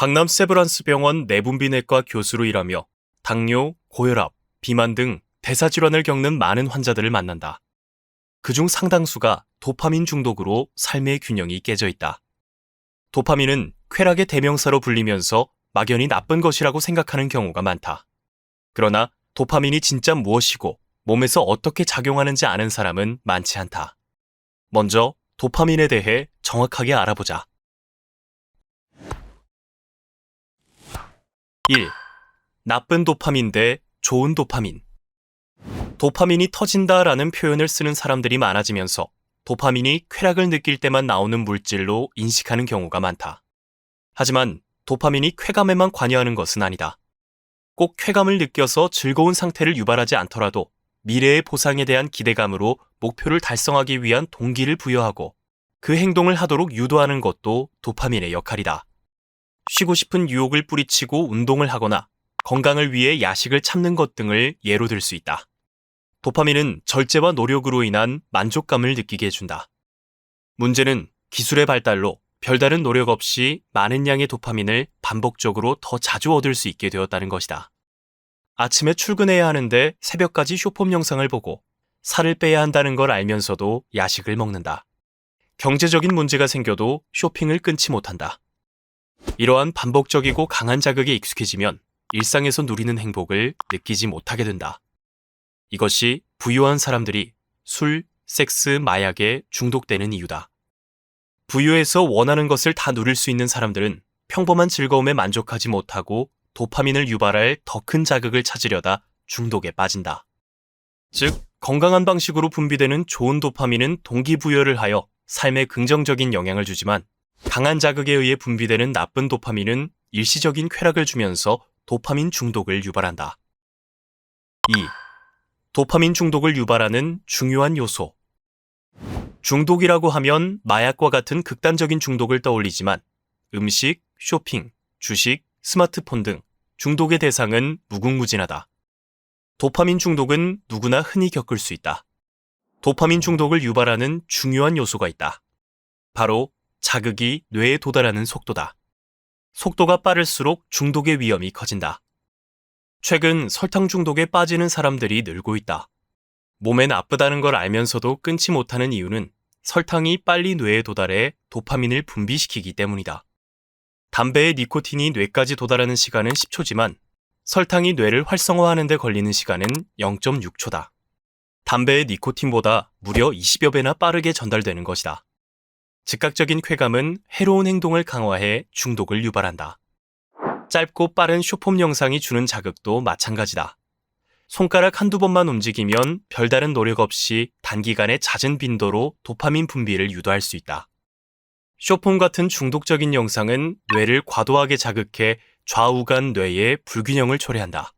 강남 세브란스병원 내분비내과 교수로 일하며 당뇨, 고혈압, 비만 등 대사질환을 겪는 많은 환자들을 만난다. 그중 상당수가 도파민 중독으로 삶의 균형이 깨져 있다. 도파민은 쾌락의 대명사로 불리면서 막연히 나쁜 것이라고 생각하는 경우가 많다. 그러나 도파민이 진짜 무엇이고 몸에서 어떻게 작용하는지 아는 사람은 많지 않다. 먼저 도파민에 대해 정확하게 알아보자. 1. 나쁜 도파민 대 좋은 도파민. 도파민이 터진다라는 표현을 쓰는 사람들이 많아지면서 도파민이 쾌락을 느낄 때만 나오는 물질로 인식하는 경우가 많다. 하지만 도파민이 쾌감에만 관여하는 것은 아니다. 꼭 쾌감을 느껴서 즐거운 상태를 유발하지 않더라도 미래의 보상에 대한 기대감으로 목표를 달성하기 위한 동기를 부여하고 그 행동을 하도록 유도하는 것도 도파민의 역할이다. 쉬고 싶은 유혹을 뿌리치고 운동을 하거나 건강을 위해 야식을 참는 것 등을 예로 들 수 있다. 도파민은 절제와 노력으로 인한 만족감을 느끼게 해준다. 문제는 기술의 발달로 별다른 노력 없이 많은 양의 도파민을 반복적으로 더 자주 얻을 수 있게 되었다는 것이다. 아침에 출근해야 하는데 새벽까지 쇼폼 영상을 보고 살을 빼야 한다는 걸 알면서도 야식을 먹는다. 경제적인 문제가 생겨도 쇼핑을 끊지 못한다. 이러한 반복적이고 강한 자극에 익숙해지면 일상에서 누리는 행복을 느끼지 못하게 된다. 이것이 부유한 사람들이 술, 섹스, 마약에 중독되는 이유다. 부유해서 원하는 것을 다 누릴 수 있는 사람들은 평범한 즐거움에 만족하지 못하고 도파민을 유발할 더 큰 자극을 찾으려다 중독에 빠진다. 즉, 건강한 방식으로 분비되는 좋은 도파민은 동기부여를 하여 삶에 긍정적인 영향을 주지만 강한 자극에 의해 분비되는 나쁜 도파민은 일시적인 쾌락을 주면서 도파민 중독을 유발한다. 2. 도파민 중독을 유발하는 중요한 요소. 중독이라고 하면 마약과 같은 극단적인 중독을 떠올리지만 음식, 쇼핑, 주식, 스마트폰 등 중독의 대상은 무궁무진하다. 도파민 중독은 누구나 흔히 겪을 수 있다. 도파민 중독을 유발하는 중요한 요소가 있다. 바로 자극이 뇌에 도달하는 속도다. 속도가 빠를수록 중독의 위험이 커진다. 최근 설탕 중독에 빠지는 사람들이 늘고 있다. 몸에 나쁘다는 걸 알면서도 끊지 못하는 이유는 설탕이 빨리 뇌에 도달해 도파민을 분비시키기 때문이다. 담배의 니코틴이 뇌까지 도달하는 시간은 10초지만 설탕이 뇌를 활성화하는 데 걸리는 시간은 0.6초다. 담배의 니코틴보다 무려 20여 배나 빠르게 전달되는 것이다. 즉각적인 쾌감은 해로운 행동을 강화해 중독을 유발한다. 짧고 빠른 쇼폼 영상이 주는 자극도 마찬가지다. 손가락 한두 번만 움직이면 별다른 노력 없이 단기간에 잦은 빈도로 도파민 분비를 유도할 수 있다. 쇼폼 같은 중독적인 영상은 뇌를 과도하게 자극해 좌우간 뇌의 불균형을 초래한다.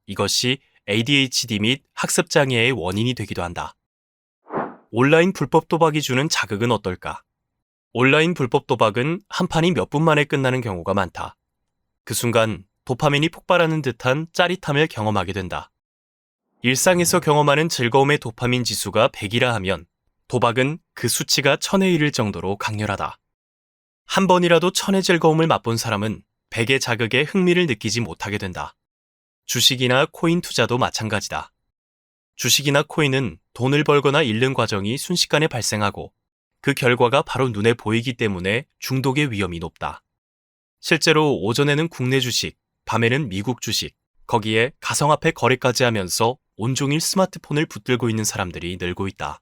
이것이 ADHD 및 학습장애의 원인이 되기도 한다. 온라인 불법 도박이 주는 자극은 어떨까? 온라인 불법 도박은 한 판이 몇 분 만에 끝나는 경우가 많다. 그 순간 도파민이 폭발하는 듯한 짜릿함을 경험하게 된다. 일상에서 경험하는 즐거움의 도파민 지수가 100이라 하면 도박은 그 수치가 1000에 이를 정도로 강렬하다. 한 번이라도 1000의 즐거움을 맛본 사람은 100의 자극에 흥미를 느끼지 못하게 된다. 주식이나 코인 투자도 마찬가지다. 주식이나 코인은 돈을 벌거나 잃는 과정이 순식간에 발생하고 그 결과가 바로 눈에 보이기 때문에 중독의 위험이 높다. 실제로 오전에는 국내 주식, 밤에는 미국 주식, 거기에 가상화폐 거래까지 하면서 온종일 스마트폰을 붙들고 있는 사람들이 늘고 있다.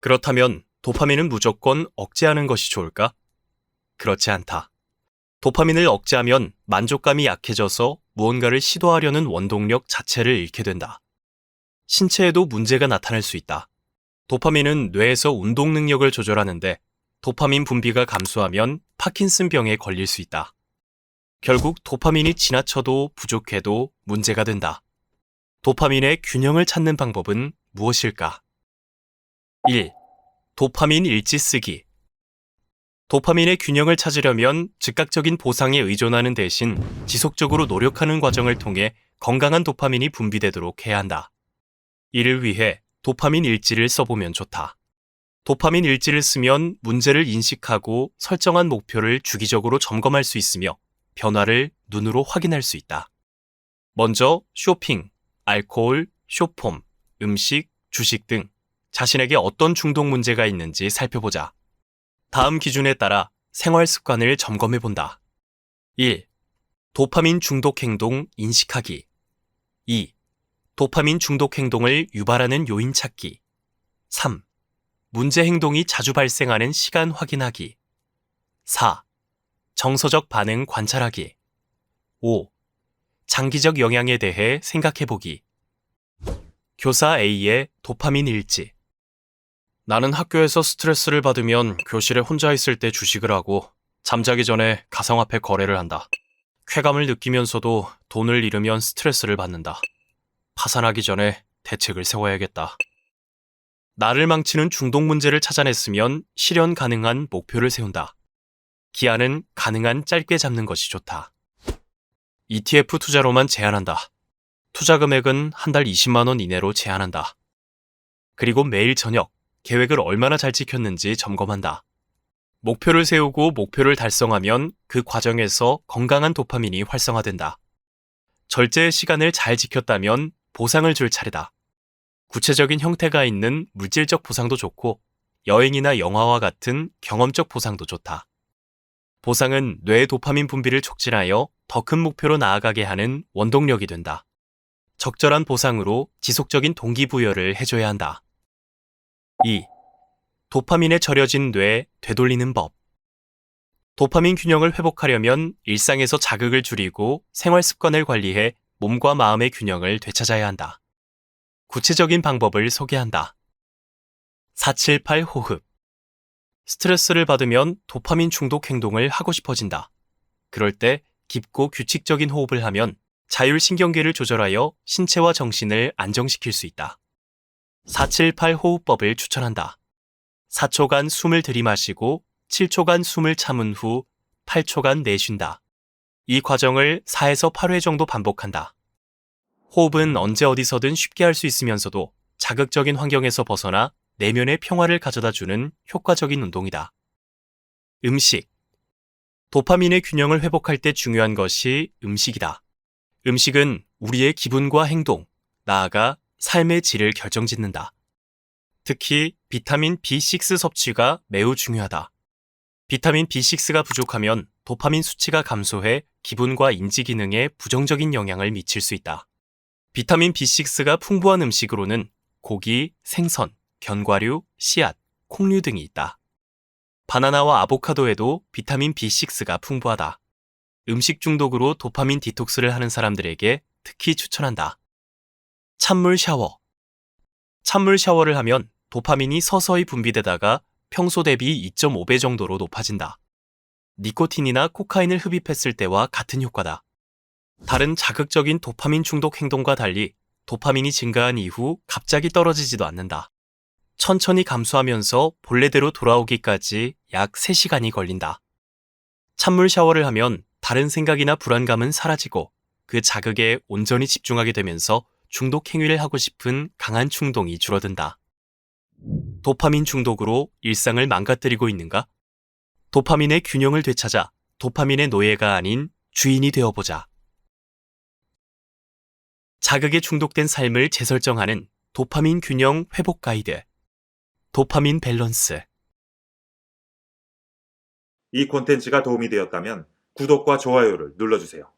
그렇다면 도파민은 무조건 억제하는 것이 좋을까? 그렇지 않다. 도파민을 억제하면 만족감이 약해져서 무언가를 시도하려는 원동력 자체를 잃게 된다. 신체에도 문제가 나타날 수 있다. 도파민은 뇌에서 운동 능력을 조절하는데 도파민 분비가 감소하면 파킨슨병에 걸릴 수 있다. 결국 도파민이 지나쳐도 부족해도 문제가 된다. 도파민의 균형을 찾는 방법은 무엇일까? 1. 도파민 일지 쓰기. 도파민의 균형을 찾으려면 즉각적인 보상에 의존하는 대신 지속적으로 노력하는 과정을 통해 건강한 도파민이 분비되도록 해야 한다. 이를 위해 도파민 일지를 써보면 좋다. 도파민 일지를 쓰면 문제를 인식하고 설정한 목표를 주기적으로 점검할 수 있으며 변화를 눈으로 확인할 수 있다. 먼저 쇼핑, 알코올, 쇼폼, 음식, 주식 등 자신에게 어떤 중독 문제가 있는지 살펴보자. 다음 기준에 따라 생활 습관을 점검해 본다. 1. 도파민 중독 행동 인식하기. 2. 도파민 중독 행동을 유발하는 요인 찾기. 3. 문제 행동이 자주 발생하는 시간 확인하기. 4. 정서적 반응 관찰하기. 5. 장기적 영향에 대해 생각해보기. 교사 A의 도파민 일지. 나는 학교에서 스트레스를 받으면 교실에 혼자 있을 때 주식을 하고 잠자기 전에 가상화폐 거래를 한다. 쾌감을 느끼면서도 돈을 잃으면 스트레스를 받는다. 파산하기 전에 대책을 세워야겠다. 나를 망치는 중독 문제를 찾아냈으면 실현 가능한 목표를 세운다. 기한은 가능한 짧게 잡는 것이 좋다. ETF 투자로만 제한한다. 투자 금액은 한 달 20만 원 이내로 제한한다. 그리고 매일 저녁 계획을 얼마나 잘 지켰는지 점검한다. 목표를 세우고 목표를 달성하면 그 과정에서 건강한 도파민이 활성화된다. 절제의 시간을 잘 지켰다면 보상을 줄 차례다. 구체적인 형태가 있는 물질적 보상도 좋고 여행이나 영화와 같은 경험적 보상도 좋다. 보상은 뇌의 도파민 분비를 촉진하여 더 큰 목표로 나아가게 하는 원동력이 된다. 적절한 보상으로 지속적인 동기부여를 해줘야 한다. 2. 도파민에 절여진 뇌 되돌리는 법. 도파민 균형을 회복하려면 일상에서 자극을 줄이고 생활 습관을 관리해 몸과 마음의 균형을 되찾아야 한다. 구체적인 방법을 소개한다. 478 호흡. 스트레스를 받으면 도파민 중독 행동을 하고 싶어진다. 그럴 때 깊고 규칙적인 호흡을 하면 자율신경계를 조절하여 신체와 정신을 안정시킬 수 있다. 478 호흡법을 추천한다. 4초간 숨을 들이마시고 7초간 숨을 참은 후 8초간 내쉰다. 이 과정을 4에서 8회 정도 반복한다. 호흡은 언제 어디서든 쉽게 할 수 있으면서도 자극적인 환경에서 벗어나 내면의 평화를 가져다주는 효과적인 운동이다. 음식. 도파민의 균형을 회복할 때 중요한 것이 음식이다. 음식은 우리의 기분과 행동, 나아가 삶의 질을 결정짓는다. 특히 비타민 B6 섭취가 매우 중요하다. 비타민 B6가 부족하면 도파민 수치가 감소해 기분과 인지 기능에 부정적인 영향을 미칠 수 있다. 비타민 B6가 풍부한 음식으로는 고기, 생선, 견과류, 씨앗, 콩류 등이 있다. 바나나와 아보카도에도 비타민 B6가 풍부하다. 음식 중독으로 도파민 디톡스를 하는 사람들에게 특히 추천한다. 찬물 샤워. 찬물 샤워를 하면 도파민이 서서히 분비되다가 평소 대비 2.5배 정도로 높아진다. 니코틴이나 코카인을 흡입했을 때와 같은 효과다. 다른 자극적인 도파민 중독 행동과 달리 도파민이 증가한 이후 갑자기 떨어지지도 않는다. 천천히 감소하면서 본래대로 돌아오기까지 약 3시간이 걸린다. 찬물 샤워를 하면 다른 생각이나 불안감은 사라지고 그 자극에 온전히 집중하게 되면서 중독 행위를 하고 싶은 강한 충동이 줄어든다. 도파민 중독으로 일상을 망가뜨리고 있는가? 도파민의 균형을 되찾아 도파민의 노예가 아닌 주인이 되어보자. 자극에 중독된 삶을 재설정하는 도파민 균형 회복 가이드. 도파민 밸런스. 이 콘텐츠가 도움이 되었다면 구독과 좋아요를 눌러주세요.